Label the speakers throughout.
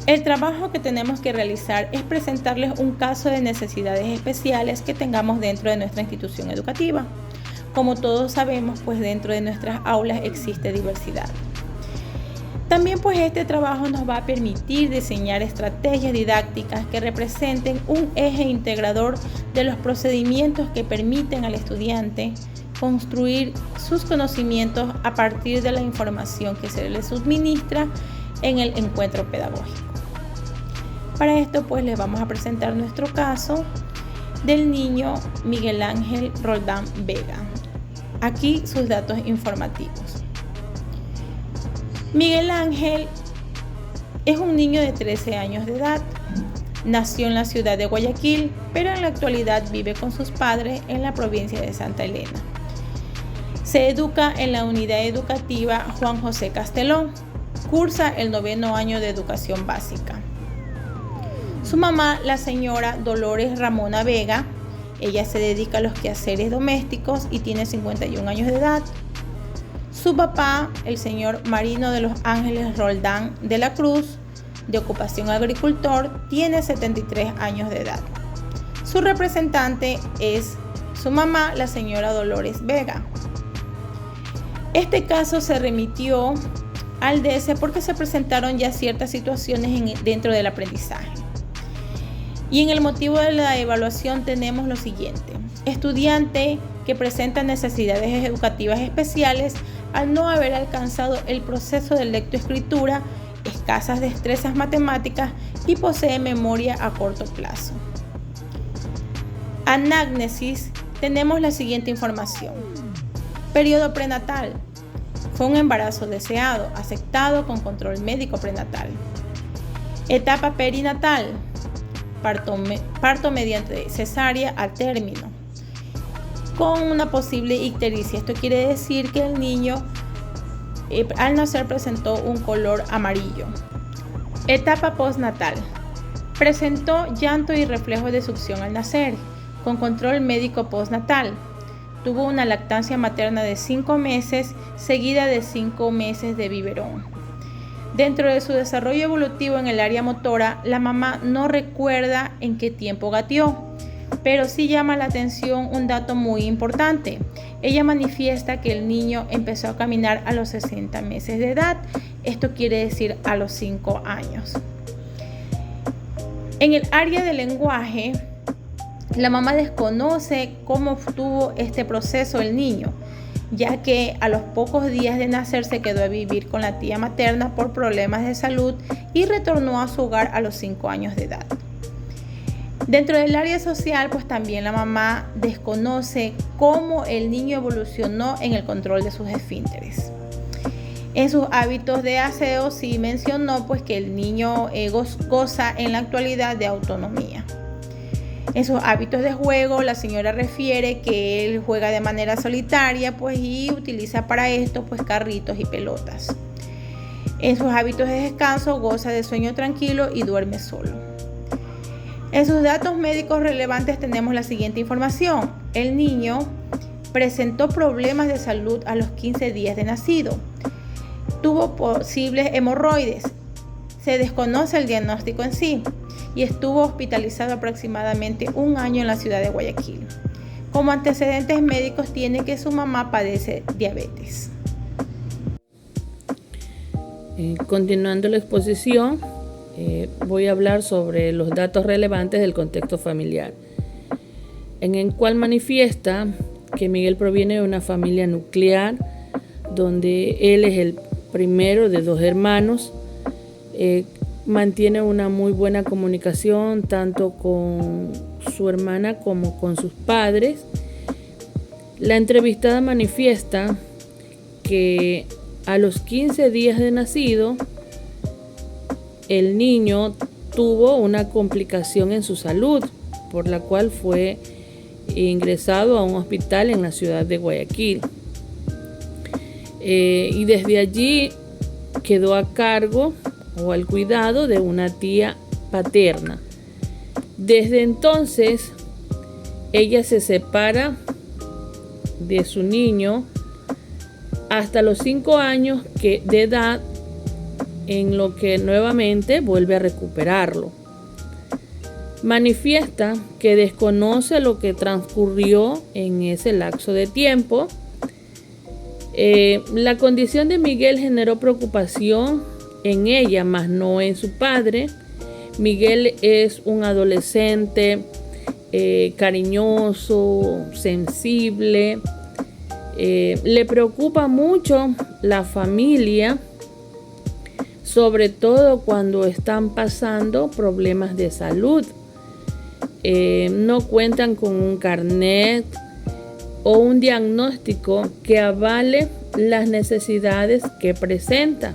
Speaker 1: El trabajo que tenemos que realizar es presentarles un caso de necesidades especiales que tengamos dentro de nuestra institución educativa. Como todos sabemos, pues dentro de nuestras aulas existe diversidad. También pues este trabajo nos va a permitir diseñar estrategias didácticas que representen un eje integrador de los procedimientos que permiten al estudiante construir sus conocimientos a partir de la información que se le suministra en el encuentro pedagógico. Para esto pues les vamos a presentar nuestro caso del niño Miguel Ángel Roldán Vega. Aquí sus datos informativos. Miguel Ángel es un niño de 13 años de edad. Nació en la ciudad de Guayaquil, pero en la actualidad vive con sus padres en la provincia de Santa Elena. Se educa en la unidad educativa Juan José Castelón. Cursa el 9º año de educación básica. Su mamá, la señora Dolores Ramona Vega, ella se dedica a los quehaceres domésticos y tiene 51 años de edad. Su papá, el señor Marino de los Ángeles Roldán de la Cruz, de ocupación agricultor, tiene 73 años de edad. Su representante es su mamá, la señora Dolores Vega. Este caso se remitió al DS porque se presentaron ya ciertas situaciones dentro del aprendizaje. Y en el motivo de la evaluación tenemos lo siguiente: estudiante que presenta necesidades educativas especiales al no haber alcanzado el proceso de lectoescritura, escasas destrezas matemáticas y posee memoria a corto plazo. Anamnesis, tenemos la siguiente información. Periodo prenatal. Fue un embarazo deseado, aceptado con control médico prenatal. Etapa perinatal. Parto mediante cesárea a término, con una posible ictericia. Esto quiere decir que el niño al nacer presentó un color amarillo. Etapa postnatal. Presentó llanto y reflejo de succión al nacer, con control médico postnatal. Tuvo una lactancia materna de 5 meses, seguida de 5 meses de biberón. Dentro de su desarrollo evolutivo en el área motora, la mamá no recuerda en qué tiempo gateó, pero sí llama la atención un dato muy importante. Ella manifiesta que el niño empezó a caminar a los 60 meses de edad, esto quiere decir a los 5 años. En el área del lenguaje, la mamá desconoce cómo tuvo este proceso el niño, ya que a los pocos días de nacer se quedó a vivir con la tía materna por problemas de salud y retornó a su hogar a los 5 años de edad. Dentro del área social, pues también la mamá desconoce cómo el niño evolucionó en el control de sus esfínteres. En sus hábitos de aseo sí mencionó pues que el niño goza en la actualidad de autonomía. En sus hábitos de juego, la señora refiere que él juega de manera solitaria pues, y utiliza para esto pues, carritos y pelotas. En sus hábitos de descanso, goza de sueño tranquilo y duerme solo. En sus datos médicos relevantes tenemos la siguiente información. El niño presentó problemas de salud a los 15 días de nacido. Tuvo posibles hemorroides. Se desconoce el diagnóstico en sí y estuvo hospitalizado aproximadamente 1 año en la ciudad de Guayaquil. Como antecedentes médicos tiene que su mamá padece diabetes.
Speaker 2: Continuando la exposición, voy a hablar sobre los datos relevantes del contexto familiar, en el cual manifiesta que Miguel proviene de una familia nuclear, donde él es el primero de 2 hermanos. Mantiene una muy buena comunicación tanto con su hermana como con sus padres. La entrevistada manifiesta que a los 15 días de nacido, el niño tuvo una complicación en su salud, por la cual fue ingresado a un hospital en la ciudad de Guayaquil. Y desde allí quedó a cargo o al cuidado de una tía paterna. Desde entonces, ella se separa de su niño hasta los 5 años de edad, en lo que nuevamente vuelve a recuperarlo. Manifiesta que desconoce lo que transcurrió en ese lapso de tiempo. La condición de Miguel generó preocupación en ella, mas no en su padre. Miguel es un adolescente cariñoso, sensible. Le preocupa mucho la familia, sobre todo cuando están pasando problemas de salud. No cuentan con un carnet o un diagnóstico que avale las necesidades que presenta.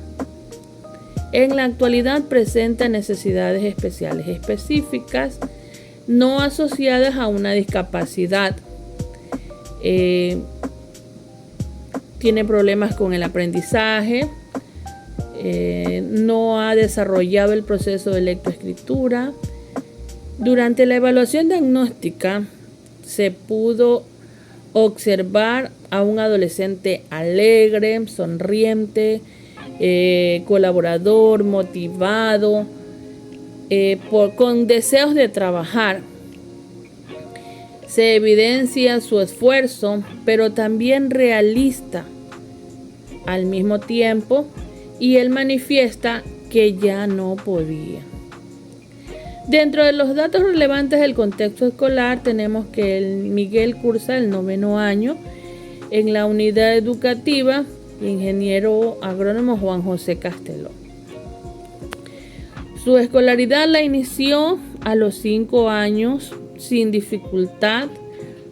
Speaker 2: En la actualidad presenta necesidades especiales específicas no asociadas a una discapacidad. Tiene problemas con el aprendizaje, no ha desarrollado el proceso de lectoescritura. Durante la evaluación diagnóstica se pudo observar a un adolescente alegre, sonriente, colaborador, motivado, con deseos de trabajar. Se evidencia su esfuerzo, pero también realista al mismo tiempo, y él manifiesta que ya no podía. Dentro de los datos relevantes del contexto escolar tenemos que Miguel cursa el 9º año en la unidad educativa Ingeniero Agrónomo Juan José Casteló. Su escolaridad la inició a los 5 años sin dificultad.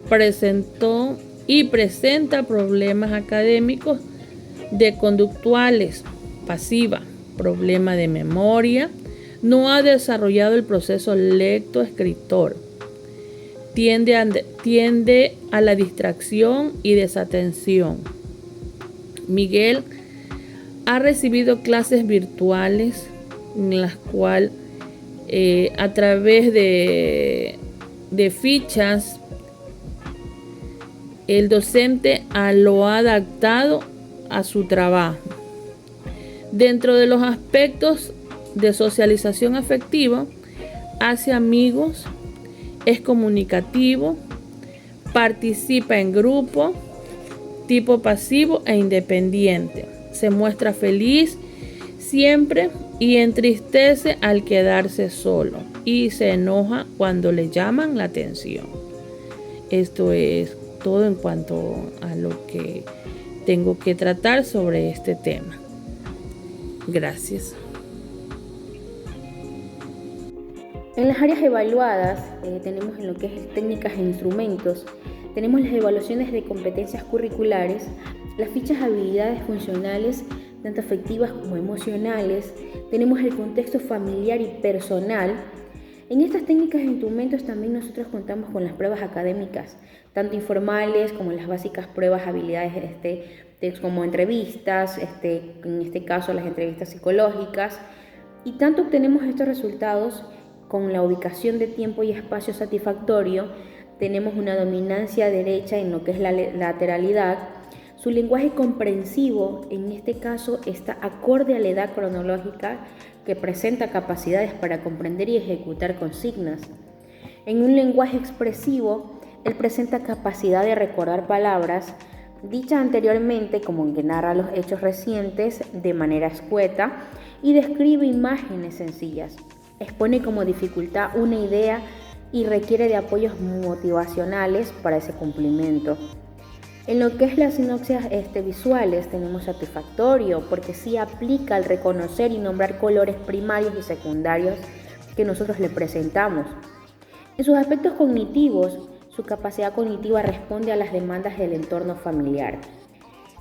Speaker 2: Presentó y presenta problemas académicos de conductuales, pasiva, problema de memoria. No ha desarrollado el proceso lectoescritor. Tiende a la distracción y desatención. Miguel ha recibido clases virtuales en las cuales a través de fichas el docente lo ha adaptado a su trabajo. Dentro de los aspectos de socialización afectiva, hace amigos, es comunicativo, participa en grupo, tipo pasivo e independiente. Se muestra feliz siempre y entristece al quedarse solo y se enoja cuando le llaman la atención. Esto es todo en cuanto a lo que tengo que tratar sobre este tema. Gracias.
Speaker 3: En las áreas evaluadas tenemos en lo que es técnicas e instrumentos, tenemos las evaluaciones de competencias curriculares, las fichas de habilidades funcionales, tanto afectivas como emocionales, tenemos el contexto familiar y personal. En estas técnicas e instrumentos también nosotros contamos con las pruebas académicas, tanto informales como las básicas pruebas de habilidades como entrevistas, en este caso las entrevistas psicológicas, y tanto obtenemos estos resultados con la ubicación de tiempo y espacio satisfactorio. Tenemos una dominancia derecha en lo que es la lateralidad. Su lenguaje comprensivo, en este caso, está acorde a la edad cronológica, que presenta capacidades para comprender y ejecutar consignas. En un lenguaje expresivo, él presenta capacidad de recordar palabras dichas anteriormente, como que narra los hechos recientes de manera escueta y describe imágenes sencillas. Expone como dificultad una idea y requiere de apoyos motivacionales para ese cumplimiento. En lo que es las sinopsis visuales tenemos satisfactorio, porque sí aplica al reconocer y nombrar colores primarios y secundarios que nosotros le presentamos. En sus aspectos cognitivos, su capacidad cognitiva responde a las demandas del entorno familiar,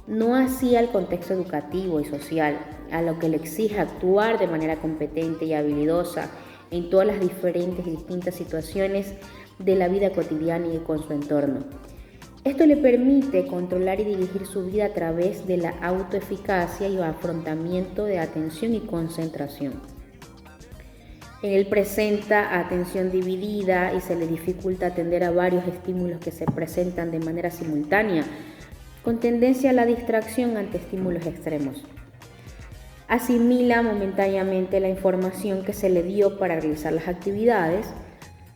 Speaker 3: no así al contexto educativo y social, a lo que le exige actuar de manera competente y habilidosa en todas las diferentes y distintas situaciones de la vida cotidiana y con su entorno. Esto le permite controlar y dirigir su vida a través de la autoeficacia y afrontamiento de atención y concentración. Él presenta atención dividida y se le dificulta atender a varios estímulos que se presentan de manera simultánea, con tendencia a la distracción ante estímulos extremos. asimila momentáneamente la información que se le dio para realizar las actividades,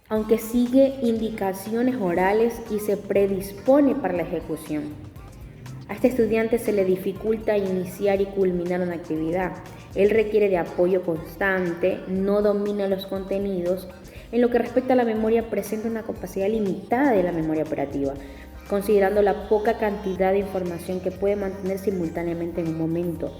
Speaker 3: aunque sigue indicaciones orales y se predispone para la ejecución. A este estudiante se le dificulta iniciar y culminar una actividad. Él requiere de apoyo constante, no domina los contenidos. En lo que respecta a la memoria, presenta una capacidad limitada de la memoria operativa, considerando la poca cantidad de información que puede mantener simultáneamente en un momento.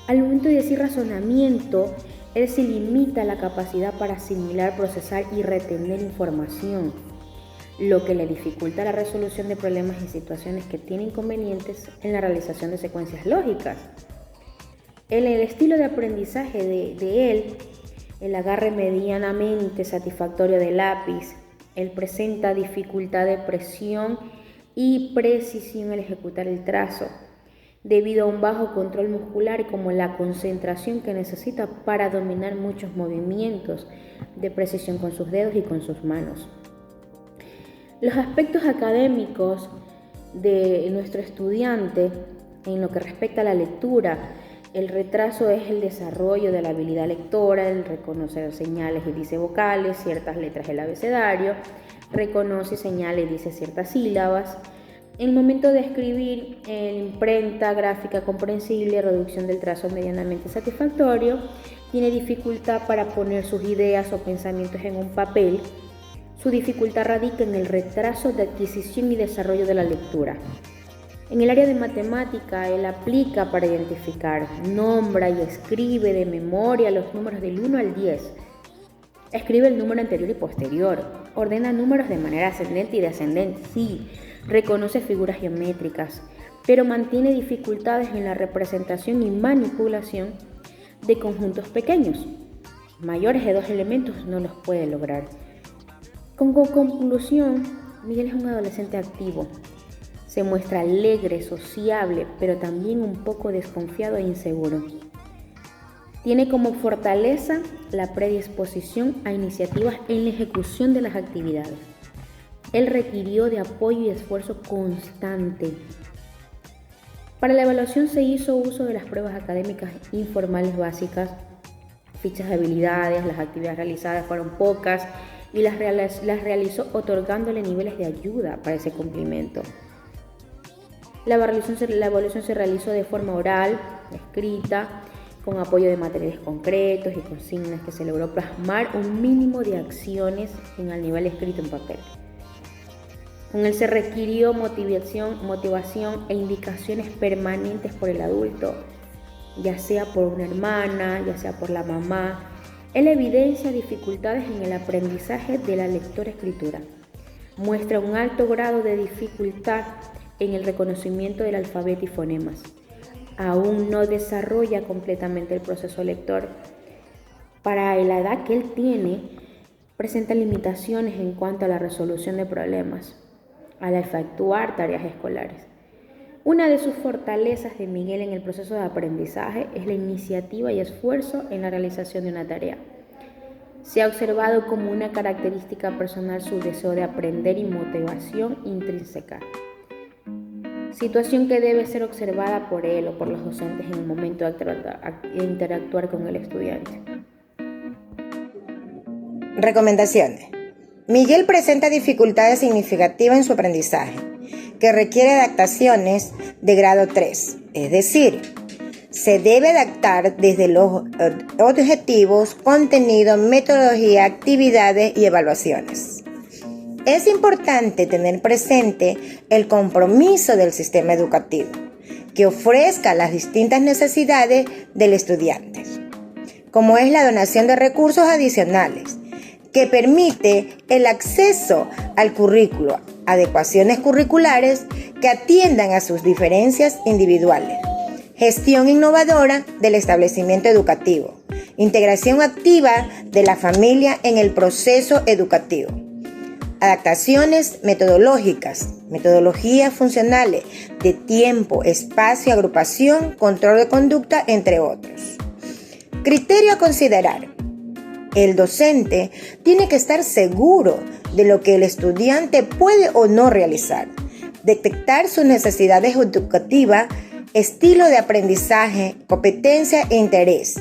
Speaker 3: Al momento de decir razonamiento, él se limita a la capacidad para asimilar, procesar y retener información, lo que le dificulta la resolución de problemas y situaciones que tienen inconvenientes en la realización de secuencias lógicas. En el estilo de aprendizaje de él, el agarre medianamente satisfactorio del lápiz, él presenta dificultad de presión y precisión al ejecutar el trazo, debido a un bajo control muscular y como la concentración que necesita para dominar muchos movimientos de precisión con sus dedos y con sus manos. Los aspectos académicos de nuestro estudiante en lo que respecta a la lectura, el retraso es el desarrollo de la habilidad lectora, el reconocer señales y dice vocales, ciertas letras del abecedario, reconoce y señala y dice ciertas sílabas. En el momento de escribir, imprenta, gráfica comprensible, reducción del trazo medianamente satisfactorio, tiene dificultad para poner sus ideas o pensamientos en un papel. Su dificultad radica en el retraso de adquisición y desarrollo de la lectura. En el área de matemática, él aplica para identificar, nombra y escribe de memoria los números del 1 al 10. Escribe el número anterior y posterior. Ordena números de manera ascendente y descendente, sí. Reconoce figuras geométricas, pero mantiene dificultades en la representación y manipulación de conjuntos pequeños. Mayores de 2 elementos no los puede lograr. Como conclusión, Miguel es un adolescente activo. Se muestra alegre, sociable, pero también un poco desconfiado e inseguro. Tiene como fortaleza la predisposición a iniciativas en la ejecución de las actividades. Él requirió de apoyo y esfuerzo constante. Para la evaluación se hizo uso de las pruebas académicas informales básicas, fichas de habilidades, las actividades realizadas fueron pocas y las realizó otorgándole niveles de ayuda para ese cumplimiento. La evaluación se realizó de forma oral, escrita, con apoyo de materiales concretos y consignas que se logró plasmar un mínimo de acciones en el nivel escrito en papel. Con él se requirió motivación e indicaciones permanentes por el adulto, ya sea por una hermana, ya sea por la mamá. Él evidencia dificultades en el aprendizaje de la lectora-escritura. Muestra un alto grado de dificultad en el reconocimiento del alfabeto y fonemas. Aún no desarrolla completamente el proceso lector. Para la edad que él tiene, presenta limitaciones en cuanto a la resolución de problemas, al efectuar tareas escolares. Una de sus fortalezas de Miguel en el proceso de aprendizaje es la iniciativa y esfuerzo en la realización de una tarea. Se ha observado como una característica personal su deseo de aprender y motivación intrínseca. Situación que debe ser observada por él o por los docentes en el momento de interactuar con el estudiante.
Speaker 4: Recomendaciones. Miguel presenta dificultades significativas en su aprendizaje, que requiere adaptaciones de grado 3, es decir, se debe adaptar desde los objetivos, contenido, metodología, actividades y evaluaciones. Es importante tener presente el compromiso del sistema educativo, que ofrezca las distintas necesidades del estudiante, como es la donación de recursos adicionales, que permite el acceso al currículo, adecuaciones curriculares que atiendan a sus diferencias individuales, gestión innovadora del establecimiento educativo, integración activa de la familia en el proceso educativo, adaptaciones metodológicas, metodologías funcionales de tiempo, espacio, agrupación, control de conducta, entre otros. Criterio a considerar. El docente tiene que estar seguro de lo que el estudiante puede o no realizar, detectar sus necesidades educativas estilo de aprendizaje, competencia e interés.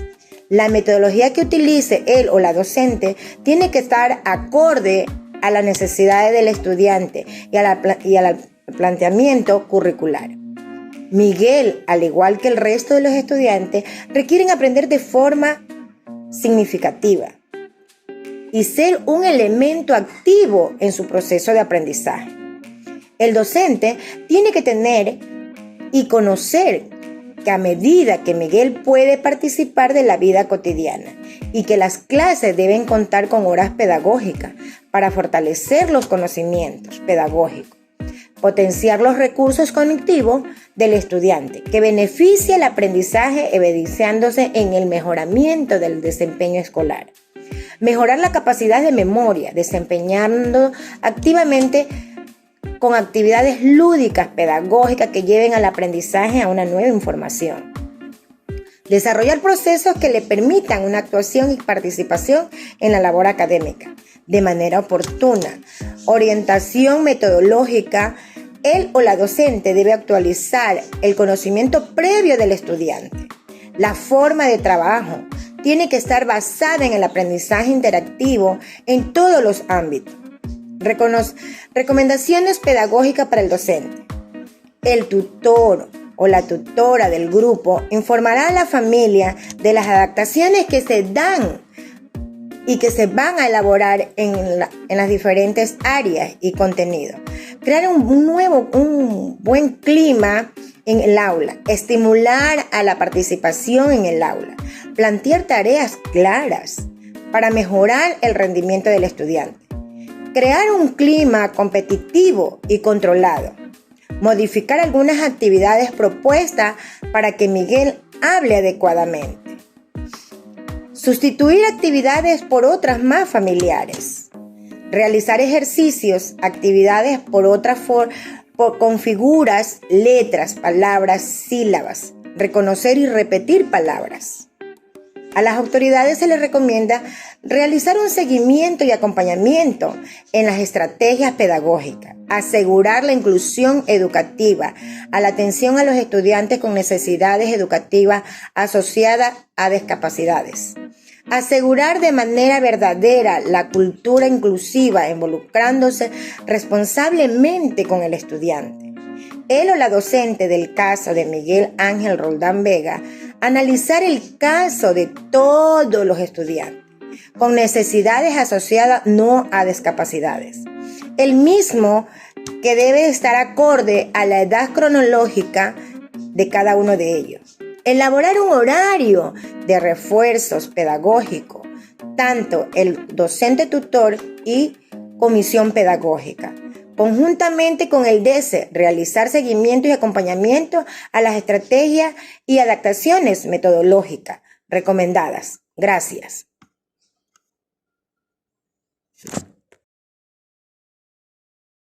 Speaker 4: La metodología que utilice él o la docente tiene que estar acorde a las necesidades del estudiante y al planteamiento curricular. Miguel, al igual que el resto de los estudiantes, requieren aprender de forma significativa y ser un elemento activo en su proceso de aprendizaje. El docente tiene que tener y conocer que a medida que Miguel puede participar de la vida cotidiana y que las clases deben contar con horas pedagógicas para fortalecer los conocimientos pedagógicos, potenciar los recursos cognitivos del estudiante, que beneficie el aprendizaje evidenciándose en el mejoramiento del desempeño escolar. Mejorar la capacidad de memoria, desempeñando activamente con actividades lúdicas pedagógicas que lleven al aprendizaje a una nueva información. Desarrollar procesos que le permitan una actuación y participación en la labor académica de manera oportuna. Orientación metodológica. Él o la docente debe actualizar el conocimiento previo del estudiante. La forma de trabajo tiene que estar basada en el aprendizaje interactivo en todos los ámbitos. Recomendaciones pedagógicas para el docente. El tutor o la tutora del grupo informará a la familia de las adaptaciones que se dan y que se van a elaborar en las diferentes áreas y contenidos. Crear un buen clima en el aula, estimular a la participación en el aula, plantear tareas claras para mejorar el rendimiento del estudiante, crear un clima competitivo y controlado, modificar algunas actividades propuestas para que Miguel hable adecuadamente, sustituir actividades por otras más familiares, realizar ejercicios, actividades con figuras, letras, palabras, sílabas, reconocer y repetir palabras. A las autoridades se les recomienda realizar un seguimiento y acompañamiento en las estrategias pedagógicas, asegurar la inclusión educativa, a la atención a los estudiantes con necesidades educativas asociadas a discapacidades. Asegurar de manera verdadera la cultura inclusiva, involucrándose responsablemente con el estudiante. Él o la docente del caso de Miguel Ángel Roldán Vega, analizar el caso de todos los estudiantes con necesidades asociadas no a discapacidades. El mismo que debe estar acorde a la edad cronológica de cada uno de ellos. Elaborar un horario de refuerzos pedagógicos, tanto el docente tutor y comisión pedagógica. Conjuntamente con el DECE, realizar seguimiento y acompañamiento a las estrategias y adaptaciones metodológicas recomendadas. Gracias.